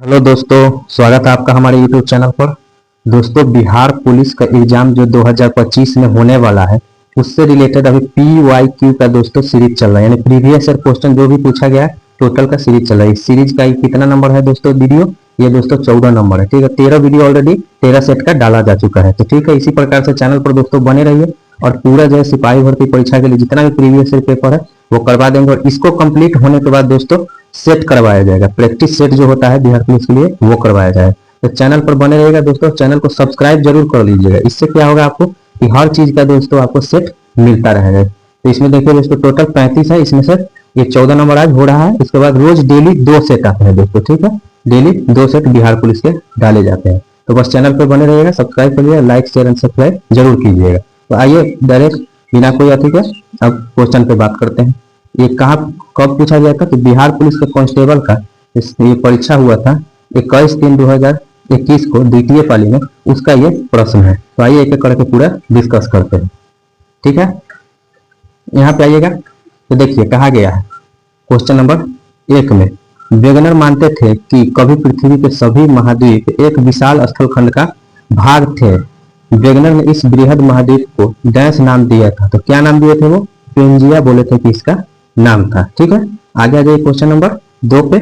Hello दोस्तों, स्वागत है आपका हमारे यूट्यूब चैनल पर। दोस्तों, बिहार पुलिस का एग्जाम जो 2025 में होने वाला है उससे रिलेटेड अभी PYQ का दोस्तों सीरीज चल रहा है, यानी प्रीवियस ईयर क्वेश्चन जो भी पूछा गया है टोटल का सीरीज चल रहा है। इस सीरीज का कितना नंबर है दोस्तों वीडियो? ये दोस्तों 14 नंबर है। ठीक है, 13 वीडियो ऑलरेडी 13 सेट का डाला जा चुका है। तो ठीक है, इसी प्रकार से चैनल पर दोस्तों बने रहिए और पूरा जो है सिपाही भर्ती परीक्षा के लिए जितना भी प्रीवियस ईयर पेपर है वो करवा देंगे। और इसको कंप्लीट होने के बाद दोस्तों सेट करवाया जाएगा, प्रैक्टिस सेट जो होता है बिहार पुलिस के लिए वो करवाया जाएगा। तो चैनल पर बने रहेगा दोस्तों, चैनल को सब्सक्राइब जरूर कर लीजिएगा। इससे क्या होगा आपको कि हर चीज का दोस्तों आपको सेट मिलता रहेगा। तो इसमें देखिए दोस्तों टोटल 35 है, इसमें से ये 14 नंबर आज हो रहा है। इसके बाद रोज डेली 2 सेट आते हैं दोस्तों। ठीक है, डेली 2 सेट बिहार पुलिस के डाले जाते हैं। तो बस चैनल पर बने रहिएगा, सब्सक्राइब करिएगा, लाइक शेयर एंड सब्सक्राइब जरूर कीजिएगा। तो आइए डायरेक्ट बिना कोई अति के अब क्वेश्चन पे बात करते हैं। ये कहाँ कब पूछा गया था? तो बिहार पुलिस के कांस्टेबल का ये परीक्षा हुआ था 21/3/2021 को द्वितीय पाली में, उसका ये प्रश्न है। तो आइए एक एक करके पूरा डिस्कस करते हैं। ठीक है, यहाँ पे आइएगा तो देखिए कहा गया है क्वेश्चन नंबर 1 में, वेगनर मानते थे कि कभी पृथ्वी के सभी महाद्वीप एक विशाल स्थलखंड का भाग थे। वेगनर ने इस बृहद महाद्वीप को डैश नाम दिया था। तो क्या नाम दिए थे वो? पेंजिया बोले थे कि इसका नाम था। ठीक है, आगे आ जाइए क्वेश्चन नंबर 2 पे।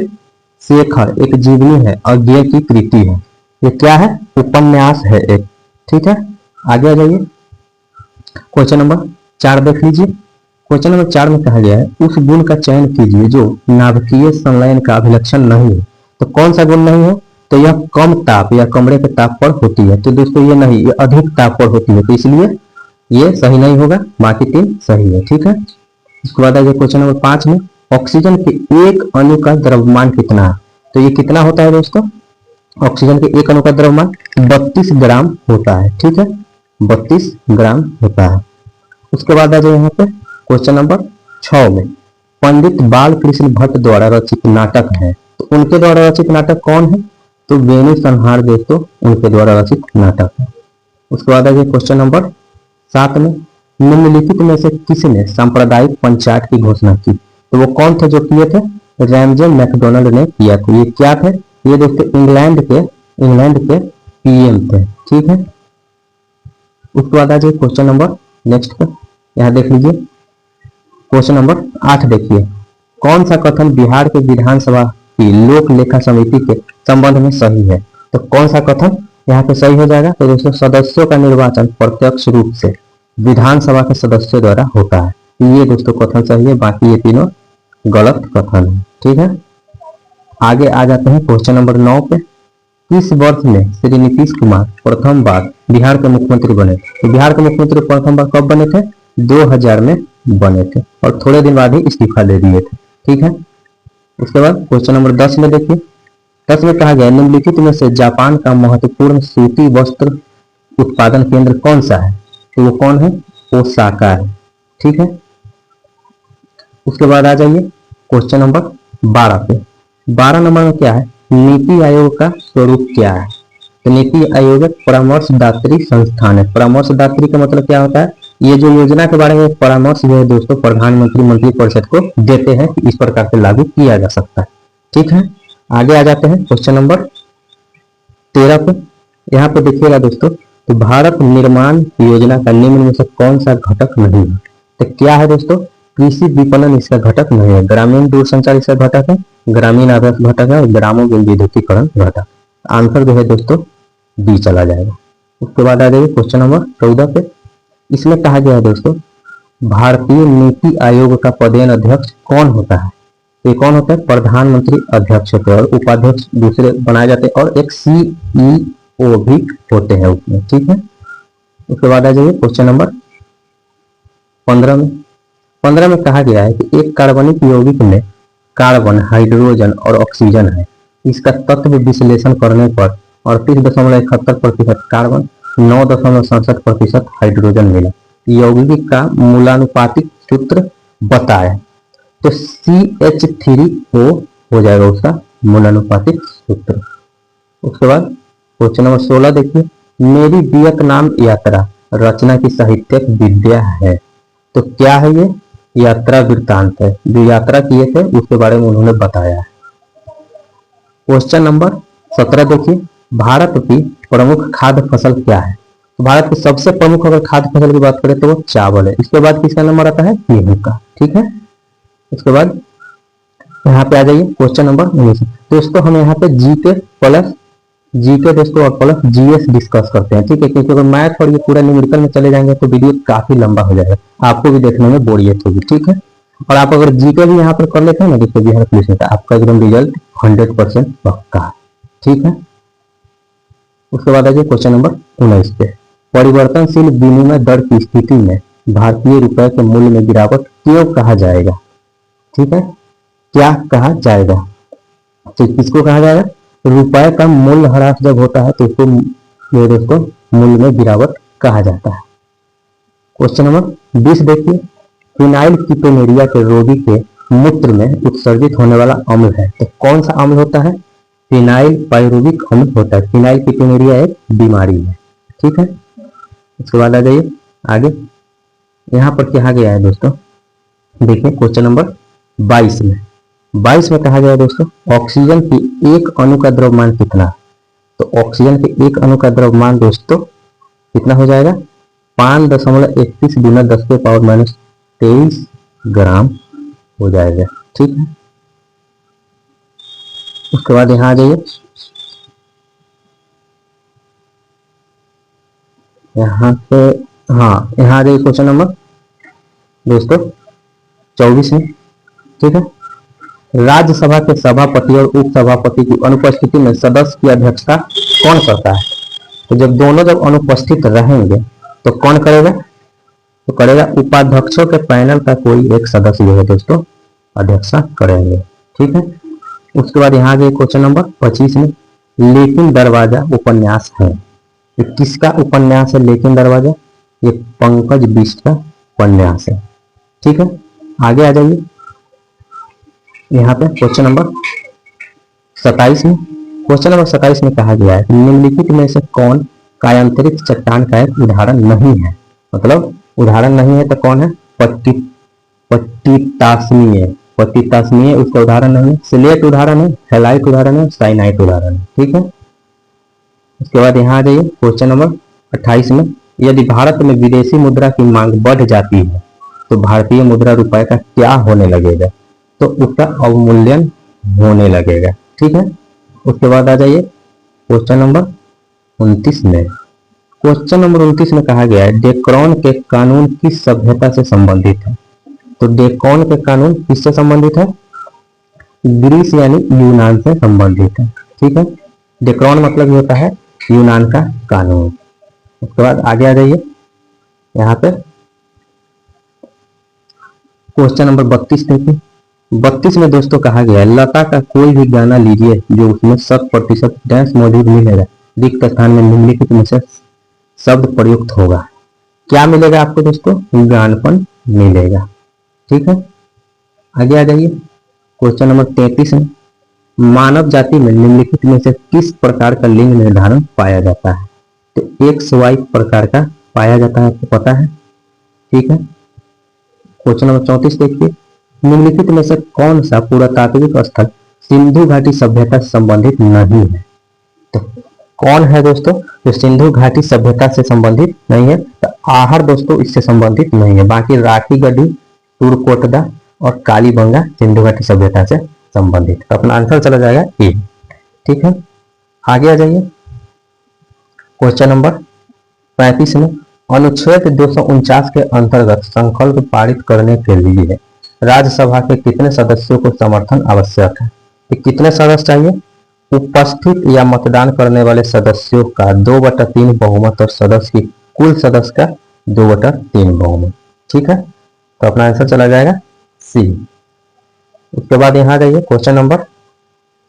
शेखर एक जीवनी है और ज्ञ की कृति है। ये क्या है? उपन्यास है एक। ठीक है, आगे आ जाइए क्वेश्चन नंबर 4 देख लीजिए। क्वेश्चन नंबर 4 में कहा गया है उस गुण का चयन कीजिए जो नाभिकीय संलयन का अभिलक्षण नहीं है। तो कौन सा गुण नहीं है? तो यह कम ताप या कमरे के ताप पर होती है। तो दोस्तों ये नहीं, ये अधिक ताप पर होती है, तो इसलिए ये सही नहीं होगा, बाकी 3 सही है। ठीक है, इसके बाद आइए क्वेश्चन नंबर 5 में, ऑक्सीजन के एक अणु का द्रव्यमान कितना है? तो ये कितना होता है दोस्तों? ऑक्सीजन के एक अणु का द्रव्यमान 32 ग्राम होता है। ठीक है, 32 ग्राम होता है। उसके बाद आ जाए यहाँ पे क्वेश्चन नंबर 6 में, पंडित बाल कृष्ण भट्ट द्वारा रचित नाटक है। तो उनके द्वारा रचित नाटक कौन है? तो वेणु संहार दोस्तों उनके द्वारा रचित नाटक है। उसके बाद आ जाए क्वेश्चन नंबर 7 में, निम्नलिखित में से किसने सांप्रदायिक पंचायत की घोषणा की? तो वो कौन थे जो किए थे? रैमजे मैकडोनल्ड ने किया था। ये क्या थे? ये दोस्तों इंग्लैंड के PM थे। ठीक है, उसके बाद आ जाइए क्वेश्चन नंबर नेक्स्ट पे, यहाँ देख लीजिए क्वेश्चन नंबर 8 देखिए, कौन सा कथन बिहार के विधानसभा की लोक लेखा समिति के संबंध में सही है? तो कौन सा कथन यहाँ पे सही हो जाएगा? तो दोस्तों सदस्यों का निर्वाचन प्रत्यक्ष रूप से विधानसभा के सदस्यों द्वारा होता है। ये दोस्तों कथन सही है, बाकी ये तीनों गलत कथन है। ठीक है, आगे आ जाते हैं क्वेश्चन नंबर 9 पे, किस वर्ष में श्री नीतीश कुमार प्रथम बार बिहार के मुख्यमंत्री बने? तो बिहार के मुख्यमंत्री प्रथम बार कब बने थे? 2000 में बने थे और थोड़े दिन बाद ही इस्तीफा दे दिए थे। ठीक है, उसके बाद क्वेश्चन नंबर 10 में देखिए, 10 में कहा गया निम्नलिखित में से जापान का महत्वपूर्ण सूती वस्त्र उत्पादन केंद्र कौन सा है? तो वो कौन है? ओसाका है। ठीक है, उसके बाद आ जाइए क्वेश्चन नंबर 12 पे। 12 नंबर में क्या है? नीति आयोग का स्वरूप क्या है? तो नीति आयोग एक परामर्शदात्री संस्थान है। परामर्शदात्री का मतलब क्या होता है? ये जो योजना के बारे में परामर्श जो है दोस्तों प्रधानमंत्री मंत्रिपरिषद को देते हैं कि इस प्रकार से लागू किया जा सकता है। ठीक है, आगे आ जाते हैं क्वेश्चन नंबर 13 पे। यहाँ पे देखिएगा दोस्तों, तो भारत निर्माण योजना का निम्न में से कौन सा घटक नहीं है? तो क्या है दोस्तों? कृषि विपणन इसका घटक नहीं है, ग्रामीण दूरसंचार इसका घटक है, ग्रामीण आवास घटक है और ग्रामों के विद्युतीकरण घटक। आंसर जो है दोस्तों डी चला जाएगा। उसके बाद आ जाइए क्वेश्चन नंबर 14 पे। इसमें कहा गया है दोस्तों भारतीय नीति आयोग का पदेन अध्यक्ष कौन होता है? ये कौन होता है? प्रधानमंत्री अध्यक्ष होते हैं और उपाध्यक्ष दूसरे बनाए जाते हैं और एक CEO भी होते हैं उसमें। ठीक है, उसके बाद आ जाइए क्वेश्चन नंबर 15 में। 15 में कहा गया है कि एक कार्बनिक यौगिक में कार्बन, हाइड्रोजन और ऑक्सीजन है। इसका तत्व विश्लेषण करने पर 38.71% कार्बन, 9.67% हाइड्रोजन मिला। यौगिक का मूलानुपातिक सूत्र बताएं। तो CH3O हो जाएगा उसका मूलानुपातिक सूत्र। उसके बाद क्वेश्चन नंबर 16 देखिए, मेरी वियतनाम यात्रा रचना की साहित्यिक विद्या है। तो क्या है ये? यात्रा वृत्तांत है, जो यात्रा किए थे उसके बारे में उन्होंने बताया है। क्वेश्चन नंबर 17 देखिए, भारत की प्रमुख खाद्य फसल क्या है? तो भारत की सबसे प्रमुख अगर खाद्य फसल की बात करें तो वो चावल है। इसके बाद किसका नंबर आता है? गेहूं का। ठीक है, उसके बाद यहाँ पे आ जाइए क्वेश्चन नंबर 19। दोस्तों हम यहाँ पे जीके प्लस जीके दोस्तों और प्लस जीएस डिस्कस करते हैं। ठीक है, क्योंकि अगर मैथ और ये पूरा न्यूमेरिकल में चले जाएंगे तो वीडियो काफी लंबा हो जाएगा, आपको भी देखने में बोरियत होगी। ठीक है, और आप अगर जीके भी यहाँ पर कर लेते हैं ना दोस्तों बिहार पुलिस में, तो आपका एकदम रिजल्ट 100% पक्का है। ठीक है, उसके बाद आ जाइए क्वेश्चन नंबर 19 पे। परिवर्तनशील विनिमय दर की स्थिति में भारतीय रुपए के मूल्य में गिरावट क्यों कहा जाएगा? ठीक है, क्या कहा जाएगा? तो किसको कहा जाएगा? रुपए का मूल्य ह्रास जब होता है तो उसको ये दोस्तों मूल्य में गिरावट कहा जाता है। क्वेश्चन नंबर 20 देखिए, फिनाइल कीटोनेरिया के रोगी के मूत्र में उत्सर्जित होने वाला अम्ल है, तो कौन सा अम्ल होता है? फिनाइल पायरुविक अम्ल होता है। फिनाइल कीटोनेरिया एक बीमारी है। ठीक है, इसके बाद आ जाइए आगे, यहाँ पर कहा गया है दोस्तों, देखिए क्वेश्चन नंबर 22 में 22 में कहा गया है दोस्तों, ऑक्सीजन की एक अणु का द्रव्यमान कितना? तो ऑक्सीजन के एक अणु का द्रव्यमान दोस्तों कितना हो जाएगा? 5.31 गुना 10⁻⁻23 ग्राम हो जाएगा। ठीक है, उसके बाद यहाँ आ जाइए, यहाँ पे हाँ यहाँ आ जाइए क्वेश्चन नंबर दोस्तों 24 में। ठीक है, राज्यसभा के सभापति और उपसभापति की अनुपस्थिति में सदस्य की अध्यक्षता कौन करता है? तो जब अनुपस्थित रहेंगे तो कौन करेगा? तो करेगा उपाध्यक्षों के पैनल का कोई एक सदस्य जो है दोस्तों अध्यक्षता करेंगे। ठीक है, उसके बाद यहाँ गए क्वेश्चन नंबर 25 में, लेकिन दरवाजा उपन्यास है, ये किसका उपन्यास है? लेकिन दरवाजा, ये पंकज बिष्ट का उपन्यास है। ठीक है, आगे आ जाइए, यहाँ पे क्वेश्चन नंबर 27 में, क्वेश्चन नंबर 27 में कहा गया है निम्नलिखित में से कौन कायांतरित चट्टान का एक उदाहरण नहीं है? मतलब उदाहरण नहीं है तो कौन है? पट्टितासनीय उसका उदाहरण नहीं है, सिलेट उदाहरण है, हेलाइट उदाहरण है, साइनाइट उदाहरण है। ठीक है, उसके बाद यहाँ आ जाइए क्वेश्चन नंबर 28 में, यदि भारत में विदेशी मुद्रा की मांग बढ़ जाती है तो भारतीय मुद्रा रुपए का क्या होने लगेगा? तो उसका अवमूल्यन होने लगेगा। ठीक है, उसके बाद आ जाइए क्वेश्चन नंबर 29 में। क्वेश्चन नंबर 29 में कहा गया है डेक्रोन के कानून किस सभ्यता से संबंधित है? तो डेक्रोन के कानून किससे संबंधित है? ग्रीस यानी यूनान से संबंधित है। ठीक है, डेक्रोन मतलब ये होता है यूनान का कानून। उसके बाद आगे आ जाइए, यहाँ पे क्वेश्चन नंबर 32 देखिए। 32 में दोस्तों कहा गया है लता का कोई भी गाना लीजिए जो उसमें 100% डैश मौजूद मिलेगा, रिक्त स्थान में निम्नलिखित में से शब्द प्रयुक्त होगा। क्या मिलेगा आपको दोस्तों? गानपन मिलेगा। ठीक है, आगे आ जाइए क्वेश्चन नंबर 33 में, मानव जाति में निम्नलिखित में से किस प्रकार का लिंग निर्धारण पाया जाता है? तो XY प्रकार का पाया जाता है, आपको पता है। ठीक है, क्वेश्चन नंबर 34 देखिए, निम्नलिखित में से कौन सा पुरातात्विक स्थल सिंधु घाटी सभ्यता से संबंधित नहीं है? तो कौन है दोस्तों जो सिंधु घाटी सभ्यता से संबंधित नहीं है? तो आहर दोस्तों इससे संबंधित नहीं है, बाकी राठी गढ़ी, तुरकोटदा और कालीबंगा सिंधु घाटी सभ्यता से संबंधित। तो अपना आंसर चला जाएगा ए। ठीक है, आगे आ जाइए क्वेश्चन नंबर 35 में, अनुच्छेद 249 के अंतर्गत संकल्प पारित करने के लिए राज्यसभा के कितने सदस्यों को समर्थन आवश्यक है? तो कितने सदस्य चाहिए? उपस्थित या मतदान करने वाले सदस्यों का 2/3 बहुमत और सदस्य की कुल सदस्य का 2/3 बहुमत। ठीक है, तो अपना आंसर चला जाएगा सी। उसके बाद यहाँ जाइए क्वेश्चन नंबर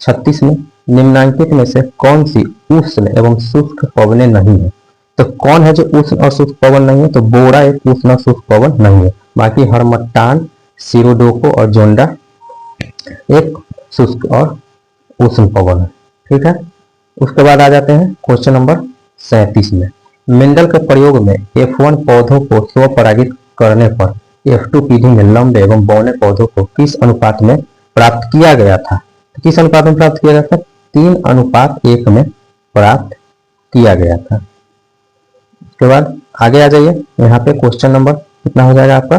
36 में, निम्नांकित में से कौन सी उष्ण एवं शुष्क पवनें नहीं है? तो कौन है जो उष्ण और शुष्क पवन नहीं है? तो बोरा एक उष्ण और शुष्क पवन नहीं है, बाकी हरमट्टान, सिरोडोको और जोंडा एक शुष्क और उष्ण पवन है। ठीक है, उसके बाद आ जाते हैं क्वेश्चन नंबर 37 में, मेंडल के प्रयोग में F1 पौधों को स्वपरागित करने पर F2 पीढ़ी में लंबे एवं बौने पौधों को किस अनुपात में प्राप्त किया गया था? तो किस अनुपात में प्राप्त किया गया था? 3:1 में प्राप्त किया गया था। उसके बाद आगे आ जाइए, यहाँ पे क्वेश्चन नंबर कितना हो जाएगा आपका,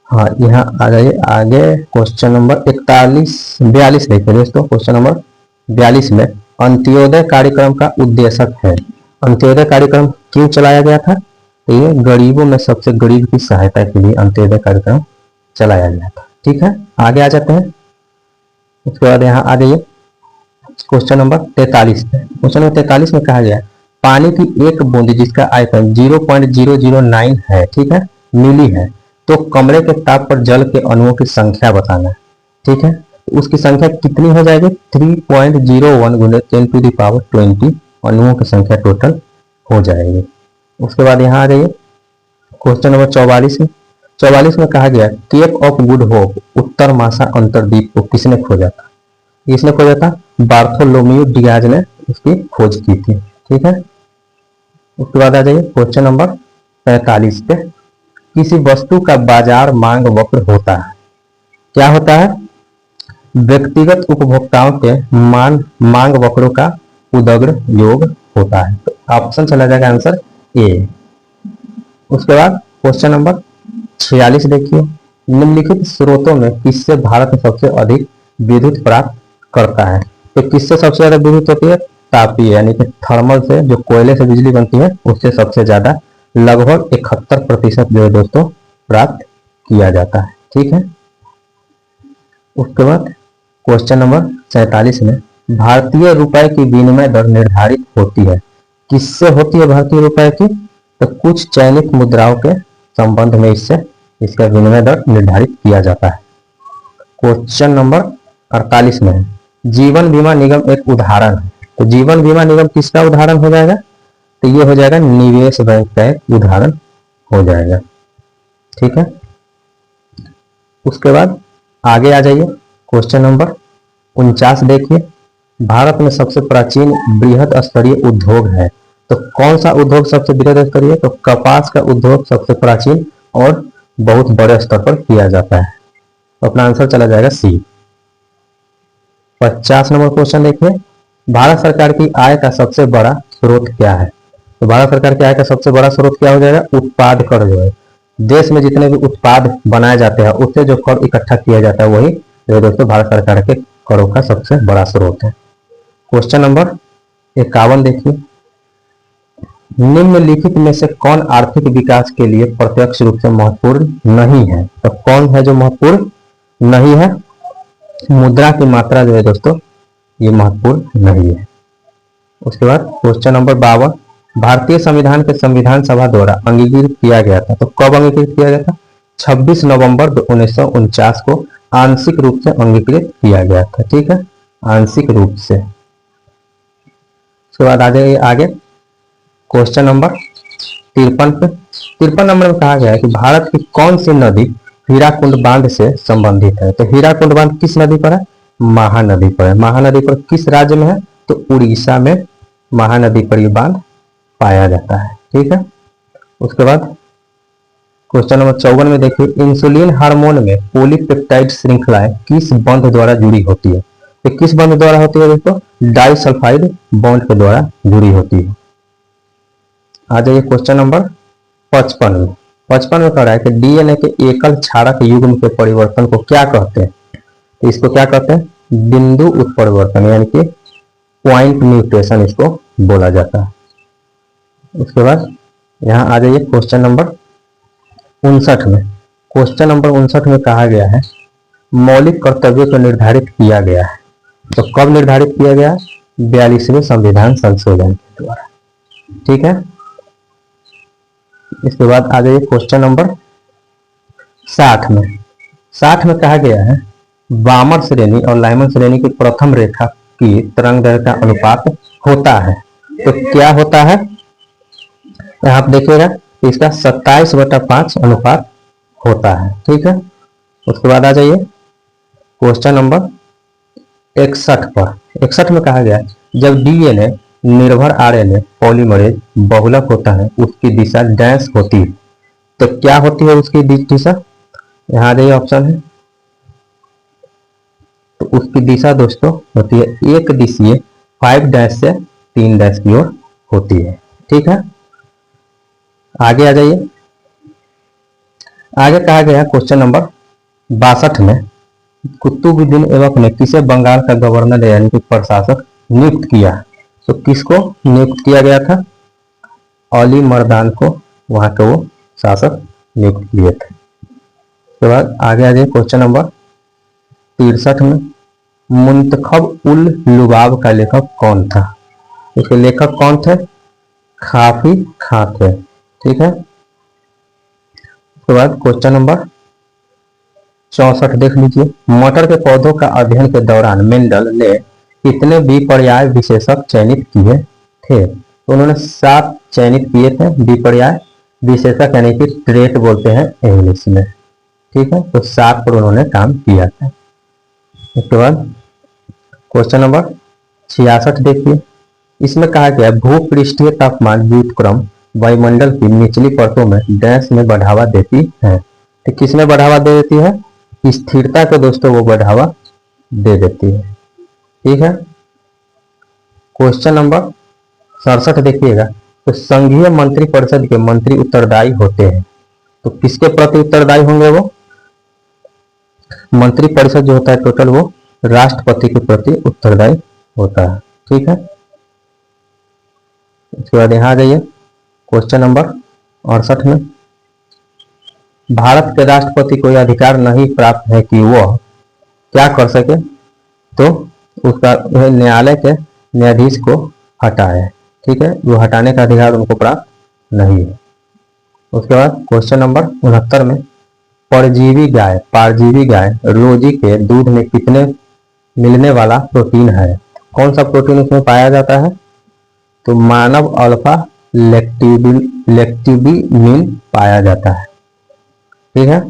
हाँ यहाँ आ जाइए आगे, क्वेश्चन नंबर 42 देखिए दोस्तों। क्वेश्चन नंबर 42 में अंत्योदय कार्यक्रम का उद्देश्य है। अंत्योदय कार्यक्रम क्यों चलाया गया था? तो ये गरीबों में सबसे गरीब की सहायता के लिए अंत्योदय कार्यक्रम चलाया गया था। ठीक है, आगे आ जाते हैं। उसके बाद यहाँ आ जाइए क्वेश्चन नंबर 43 पे। क्वेश्चन नंबर 43 में कहा गया है पानी की एक बूंद जिसका आयतन 0.009 है, ठीक है, मिली है, तो कमरे के ताप पर जल के अणुओं की संख्या बताना है। ठीक है, उसकी संख्या कितनी हो जाएगी? 3.01 गुणे 10⁻20 अणुओं की संख्या टोटल हो जाएगी। उसके बाद यहाँ आ जाइए क्वेश्चन नंबर 44 में। 44 में कहा गया केप ऑफ गुड होप उत्तर मासा अंतरद्वीप को किसने खोजा था? किसने खोजा था? बार्थोलोम्यू डियाज ने उसकी खोज की थी। ठीक है, उसके बाद आ जाइए क्वेश्चन नंबर 45 पे। किसी वस्तु का बाजार मांग वक्र होता है। क्या होता है? व्यक्तिगत उपभोक्ताओं के मांग वक्रों का उदग्र योग होता है। तो ऑप्शन चला जाएगा आंसर ए। उसके बाद क्वेश्चन नंबर 46 देखिए, निम्नलिखित स्रोतों में किससे भारत सबसे अधिक विद्युत प्राप्त करता है? तो किससे सबसे ज्यादा विद्युत होती है? तापीय यानी कि थर्मल से, जो कोयले से बिजली बनती है उससे सबसे ज्यादा लगभग 71% जो है दोस्तों प्राप्त किया जाता है। ठीक है, उसके बाद क्वेश्चन नंबर 47 में भारतीय रुपए की विनिमय दर निर्धारित होती है। किससे होती है भारतीय रुपए की? तो कुछ चयनित मुद्राओं के संबंध में इसका विनिमय दर निर्धारित किया जाता है। क्वेश्चन नंबर 48 में है जीवन बीमा निगम एक उदाहरण है। तो जीवन बीमा निगम किसका उदाहरण हो जाएगा? तो ये हो जाएगा निवेश बैंक का एक उदाहरण हो जाएगा। ठीक है, उसके बाद आगे आ जाइए क्वेश्चन नंबर 49 देखिए, भारत में सबसे प्राचीन बृहद स्तरीय उद्योग है। तो कौन सा उद्योग सबसे बृहद स्तरीय? तो कपास का उद्योग सबसे प्राचीन और बहुत बड़े स्तर पर किया जाता है। तो अपना आंसर चला जाएगा सी। 50 नंबर क्वेश्चन देखिए, भारत सरकार की आय का सबसे बड़ा स्रोत क्या है? तो भारत सरकार की आय का सबसे बड़ा स्रोत क्या हो जाएगा? उत्पाद कर जो है देश में जितने भी उत्पाद बनाए जाते हैं उससे जो कर इकट्ठा किया जाता है वही जो दोस्तों भारत सरकार के करों का सबसे बड़ा स्रोत है। क्वेश्चन नंबर 51 देखिए, निम्नलिखित में से कौन आर्थिक विकास के लिए प्रत्यक्ष रूप से महत्वपूर्ण नहीं है? तो कौन है जो महत्वपूर्ण नहीं है? मुद्रा की मात्रा जो है दोस्तों ये महत्वपूर्ण नहीं है। उसके बाद क्वेश्चन नंबर 52, भारतीय संविधान के संविधान सभा द्वारा अंगीकृत किया गया था। तो कब अंगीकृत किया गया था? 26 नवंबर 1949 को आंशिक रूप से अंगीकृत किया गया था। ठीक है, आंशिक रूप से। उसके बाद आ जाइए आगे क्वेश्चन नंबर 53 पे। 53 नंबर में कहा गया है कि भारत की कौन सी नदी हीराकुंड बांध से संबंधित है? तो हीराकुंड बांध किस नदी पर है? महानदी पर है। महानदी पर किस राज्य में है? तो उड़ीसा में महानदी पर यह बांध पाया जाता है। ठीक है, उसके बाद क्वेश्चन नंबर 54 में देखिए, इंसुलिन हार्मोन में पॉलीपेप्टाइड श्रृंखलाएं किस बंध द्वारा जुड़ी होती है? तो किस बंध द्वारा होती है दोस्तों? डाइसल्फाइड बॉन्ड के द्वारा जुड़ी होती है। आ जाइए क्वेश्चन नंबर 55 में। 55 में कह रहा है कि डीएनए के एकल क्षारक युग्म के परिवर्तन को क्या कहते हैं? तो इसको क्या कहते हैं? बिंदु उत्परिवर्तन यानी कि पॉइंट म्यूटेशन इसको बोला जाता है। उसके बाद यहाँ आ जाइए क्वेश्चन नंबर 59 में। क्वेश्चन नंबर 59 में कहा गया है मौलिक कर्तव्यों को निर्धारित किया गया है। तो कब निर्धारित किया गया? 42वें संविधान संशोधन के द्वारा। ठीक है, इसके बाद आ जाइए क्वेश्चन नंबर 60 में। 60 में कहा गया है वामन श्रेणी और लाइमन श्रेणी की प्रथम रेखा की तरंगदैर्घ्य का अनुपात होता है। तो क्या होता है? यहाँ आप देखिएगा इसका 27/5 अनुपात होता है। ठीक है, उसके बाद आ जाइए क्वेश्चन नंबर 61 पर। 61 में कहा गया जब डीएनए निर्भर आरएनए पॉलीमरेज बहुलक होता है उसकी दिशा डैश होती है। तो क्या होती है उसकी दिशा? यहाँ आ जाइए ऑप्शन है। तो उसकी दिशा दोस्तों होती है एक दिशीय 5 डैश से 3 डैश की ओर होती है। ठीक है, आगे आ जाइए। आगे कहा गया क्वेश्चन नंबर 62 में कुतुबुद्दीन ऐबक ने किसे बंगाल का गवर्नर यानी कि प्रशासक नियुक्त किया? तो किसको नियुक्त किया गया था? अली मर्दान को वहां के वो शासक नियुक्त किए थे। उसके बाद आगे आ जाइए क्वेश्चन नंबर 63 में मुंतखब उल लुबाब का लेखक कौन था? इसके लेखक कौन थे? खाफी खां थे। ठीक है, उसके बाद क्वेश्चन नंबर 64 देख लीजिए। मटर के पौधों का अध्ययन के दौरान मेंडल ने कितने विपर्याय विशेषक चयनित किए थे? तो उन्होंने 7 चयनित किए थे विपर्याय विशेषक, यानी कि ट्रेट बोलते हैं इंग्लिश में। ठीक है, तो 7 पर उन्होंने काम किया था। उसके बाद क्वेश्चन नंबर 66 देखिए। इसमें कहा गया भूपृष्ठीय तापमान व्युत्क्रम वायुमंडल की निचली परतों में डैश में बढ़ावा देती है। तो किसमें बढ़ावा दे देती है? स्थिरता को दोस्तों वो बढ़ावा दे देती है। ठीक है, क्वेश्चन नंबर 67 देखिएगा। तो संघीय मंत्री परिषद के मंत्री उत्तरदायी होते हैं, तो किसके प्रति उत्तरदायी होंगे? वो मंत्री परिषद जो होता है टोटल वो राष्ट्रपति के प्रति उत्तरदायी होता है। ठीक है, इसके बाद यहाँ आ जाइए क्वेश्चन नंबर 68 में भारत के राष्ट्रपति को यह अधिकार नहीं प्राप्त है कि वह क्या कर सके? तो उसका न्यायालय के न्यायाधीश को हटाए। ठीक है, वो हटाने का अधिकार उनको प्राप्त नहीं है। उसके बाद क्वेश्चन नंबर 69 में परजीवी गाय रोजी के दूध में कितने मिलने वाला प्रोटीन है? कौन सा प्रोटीन उसमें पाया जाता है? तो मानव अल्फा लैक्टिबिमिन पाया जाता है। ठीक है,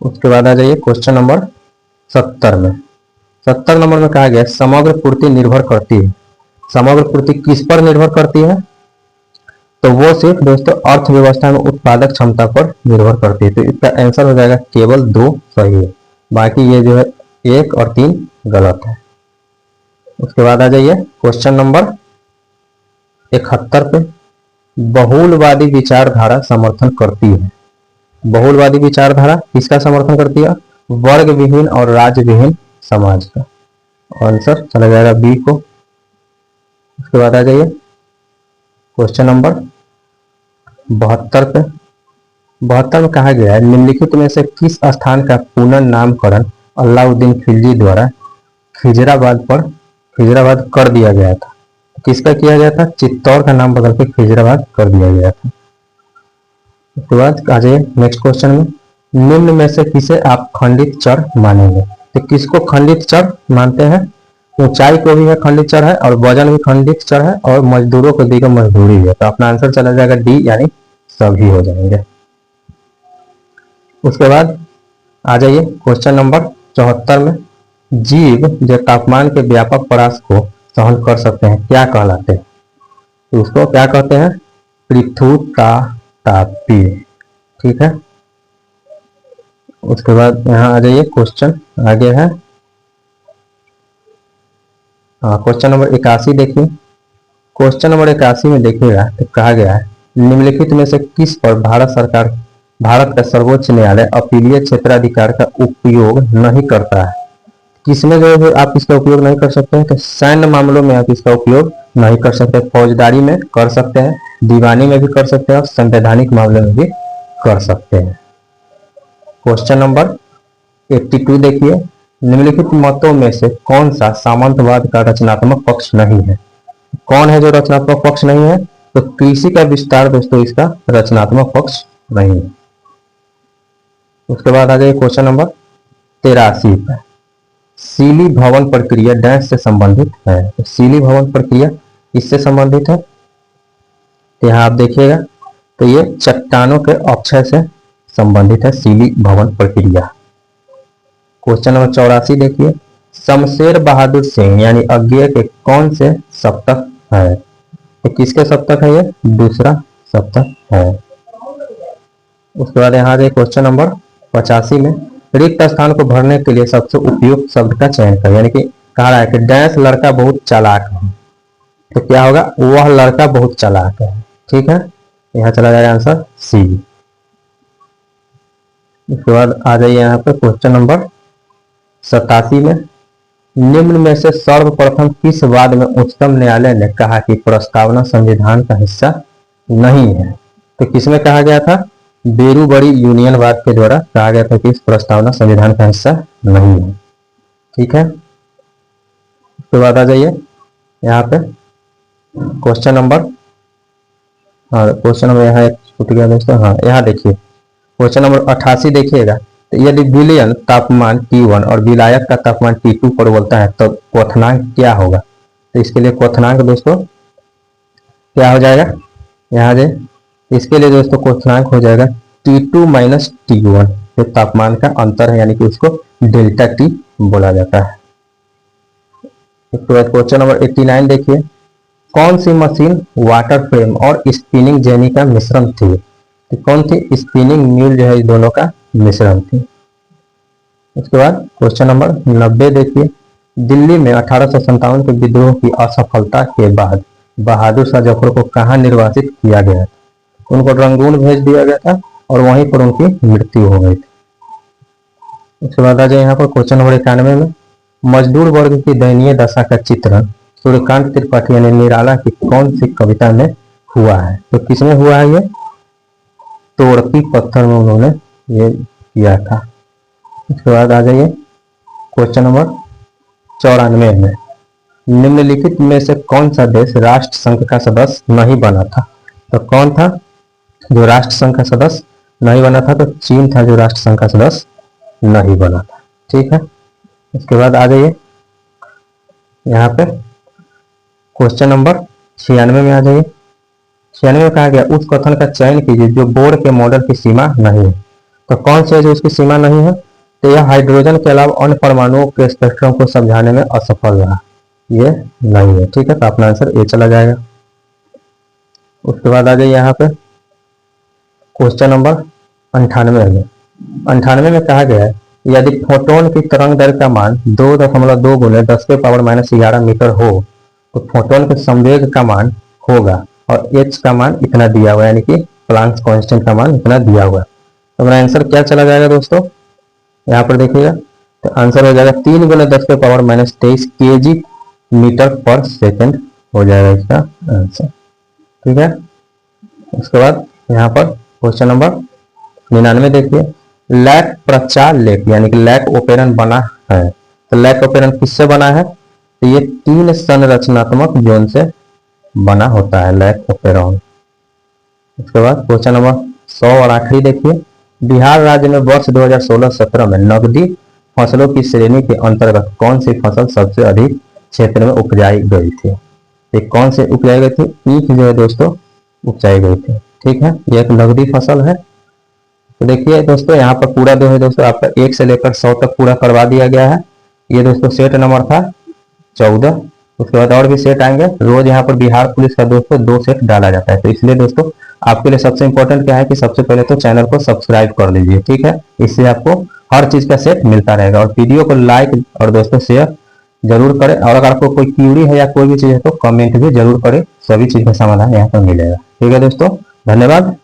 उसके बाद आ जाइए क्वेश्चन नंबर 70 में। 70 नंबर में कहा गया समग्र पूर्ति निर्भर करती है। समग्र पूर्ति किस पर निर्भर करती है? तो वो सिर्फ दोस्तों अर्थव्यवस्था में उत्पादक क्षमता पर निर्भर करती है। तो इसका आंसर हो जाएगा केवल 2 सही है, बाकी ये जो है 1 और 3 गलत है। उसके बाद आ जाइए क्वेश्चन नंबर 71 पे बहुलवादी विचारधारा समर्थन करती है। बहुलवादी विचारधारा किसका समर्थन करती है? वर्ग विहीन और राज्य विहीन समाज का। आंसर चला जाएगा बी को। उसके बाद आ जाइए क्वेश्चन नंबर 72 पे। 72 में कहा गया है निम्नलिखित में से किस स्थान का पुनर्नामकरण अलाउद्दीन खिलजी द्वारा खिजराबाद कर दिया गया था? किसका किया गया था? चित्तौड़ का नाम बदल के खिजराबाद कर दिया गया था। उसके बाद आ जाइए नेक्स्ट क्वेश्चन में निम्न में से किसे आप खंडित चर मानेंगे? तो किसको खंडित चर मानते हैं? ऊंचाई को भी है खंडित चर है और वजन भी खंडित चर है और मजदूरों को दी गई मजदूरी है। तो अपना आंसर चला जाएगा डी, यानी सभी हो जाएंगे। उसके बाद आ जाइए क्वेश्चन नंबर 74 में जीव जो तापमान के व्यापक परास को सहन कर सकते हैं क्या कहलाते हैं? तो उसको क्या कहते हैं? पृथुतापीय। ठीक है, उसके बाद यहाँ आ जाइए क्वेश्चन आगे है क्वेश्चन नंबर 81 देखिए। क्वेश्चन नंबर 81 में देखिएगा तो कहा गया है निम्नलिखित में से किस पर भारत का सर्वोच्च न्यायालय अपीलीय क्षेत्राधिकार का उपयोग नहीं करता है? किसमें जो है आप इसका उपयोग नहीं कर सकते हैं? तो सैन्य मामलों में आप इसका उपयोग नहीं कर सकते। फौजदारी में कर सकते हैं, दीवानी में भी कर सकते हैं और संवैधानिक मामले में भी कर सकते हैं। क्वेश्चन नंबर 82 देखिए निम्नलिखित मतों में से कौन सा सामंतवाद का रचनात्मक पक्ष नहीं है? कौन है जो रचनात्मक पक्ष नहीं है? तो कृषि का विस्तार दोस्तों इसका रचनात्मक पक्ष नहीं है। उसके बाद आ जाइए क्वेश्चन नंबर 83 पर सीली भवन प्रक्रिया डैश से संबंधित है। तो सीली भवन प्रक्रिया इससे संबंधित है। तो यहाँ आप देखिएगा तो ये चट्टानों के अक्षय से संबंधित है सीली भवन प्रक्रिया। क्वेश्चन नंबर 84 देखिए शमशेर बहादुर सिंह यानी अज्ञेय के कौन से सप्तक है? तो किसके सप्तक है? ये दूसरा सप्तक है। उसके बाद यहाँ क्वेश्चन नंबर 85 में रिक्त स्थान को भरने के लिए सबसे उपयुक्त शब्द का चयन करें। यानी कि कह रहा है कि डैश लड़का बहुत चालाक है, तो क्या होगा, वह लड़का बहुत चालाक है। ठीक है, यहाँ चला जाएगा आंसर सी। इसके बाद आ जाइए यहाँ पर क्वेश्चन नंबर 87 में, निम्न में से सर्वप्रथम किस वाद में उच्चतम न्यायालय ने कहा कि प्रस्तावना संविधान का हिस्सा नहीं है? तो किसमें कहा गया था? बेरूबड़ी यूनियन वाद के द्वारा कहा गया था कि इस प्रस्तावना संविधान का हिस्सा नहीं है। ठीक है, उसके बाद आ जाइए यहाँ पे क्वेश्चन नंबर, हाँ क्वेश्चन नंबर यहाँ एक छूट गया दोस्तों, हाँ यहाँ देखिए क्वेश्चन नंबर 88 देखिएगा। तो यदि विलयन तापमान T1 और विलायक का तापमान T2 पर बोलता है तो क्वथनांक क्या होगा? तो इसके लिए क्वथनांक दोस्तों क्या हो जाएगा, यहाँ दे, इसके लिए दोस्तों क्वथनांक हो जाएगा T2 माइनस T1, जो तापमान का अंतर है, यानी कि उसको डेल्टा T बोला जाता है। इसके बाद क्वेश्चन नंबर 89 देखिए, कौन सी मशीन वाटर फ्रेम और स्पिनिंग जेनी का मिश्रण थी? तो कौन थी? स्पिनिंग म्यूल जो है इस दोनों का मिश्रण थी। उसके बाद क्वेश्चन नंबर 90 देखिए, दिल्ली में 1857 के विद्रोह की असफलता के बाद बहादुर शाह जफर को कहाँ निर्वासित किया गया? उनको रंगून भेज दिया गया था और वहीं पर उनकी मृत्यु हो गई थी। उसके बाद आ जाए यहाँ पर क्वेश्चन नंबर 91 में, मजदूर वर्ग की दयनीय दशा का चित्रण सूर्यकांत त्रिपाठी यानी निराला की कौन सी कविता में हुआ है? तो किसमें हुआ है? ये तोड़ती पत्थर में उन्होंने ये किया था। उसके बाद आ जाइए क्वेश्चन नंबर 94 में, निम्नलिखित में से कौन सा देश राष्ट्र संघ का सदस्य नहीं बना था? तो कौन था जो राष्ट्र संघ का सदस्य नहीं बना था? तो चीन था जो राष्ट्र संघ का सदस्य नहीं बना था। ठीक है, इसके बाद आ जाइए यहाँ पे क्वेश्चन नंबर 96 में आ जाइए। 96 में कहा गया, उस कथन का चयन कीजिए जो बोर के मॉडल की सीमा नहीं है। तो कौन सा है जो उसकी सीमा नहीं है? तो यह हाइड्रोजन के अलावा अन्य परमाणुओं के स्पेक्ट्रम को समझाने में असफल रहा, ये नहीं है। ठीक है, तो अपना आंसर ए चला जाएगा। उसके बाद आ जाइए यहाँ पे क्वेश्चन नंबर 98 में। 98 में कहा गया है, यदि फोटोन की तरंग दैर्घ्य का मान 2.2 गुने 10⁻11 मीटर हो तो फोटोन के संवेग का मान होगा, और h का मान इतना दिया हुआ है, यानी कि प्लांक्स कांस्टेंट का मान इतना दिया हुआ है। तो मेरा आंसर क्या चला जाएगा दोस्तों? यहाँ पर देखिएगा, तो आंसर हो जाएगा 3 × 10⁻23 kg मीटर पर सेकेंड हो जाएगा इसका आंसर। ठीक है, उसके बाद यहाँ पर क्वेश्चन नंबर 99 देखिए, लैक प्रचार लेक यानी कि लैक ओपेरन बना है। तो लैक ओपेरन किससे बना है? तो ये 3 संरचनात्मक जोन से बना होता है लैक ओपेरन। उसके बाद क्वेश्चन नंबर 100 और आखिरी देखिए, बिहार राज्य में वर्ष 2016-17 में नकदी फसलों की श्रेणी के अंतर्गत कौन सी फसल सबसे अधिक क्षेत्र में उपजाई गई थी? एक कौन से उपजाई गई थी? ईख जो है दोस्तों उपजाई गई थी। ठीक है, ये एक नकदी फसल है। तो देखिए दोस्तों, यहाँ पर पूरा जो है दोस्तों आपका 1 से लेकर 100 तक पूरा करवा दिया गया है। ये दोस्तों सेट नंबर था 14। उसके बाद और भी सेट आएंगे। रोज यहाँ पर बिहार पुलिस का दोस्तों 2 सेट डाला जाता है। तो इसलिए दोस्तों आपके लिए सबसे इंपॉर्टेंट क्या है कि सबसे पहले तो चैनल को सब्सक्राइब कर लीजिए। ठीक है, इससे आपको हर चीज का सेट मिलता रहेगा। और वीडियो को लाइक और दोस्तों शेयर जरूर करें। और अगर आपको कोई क्यूरी है या कोई भी चीज है तो कमेंट भी जरूर करें, सभी चीज का समाधान यहाँ पर मिलेगा। ठीक है दोस्तों, धन्यवाद।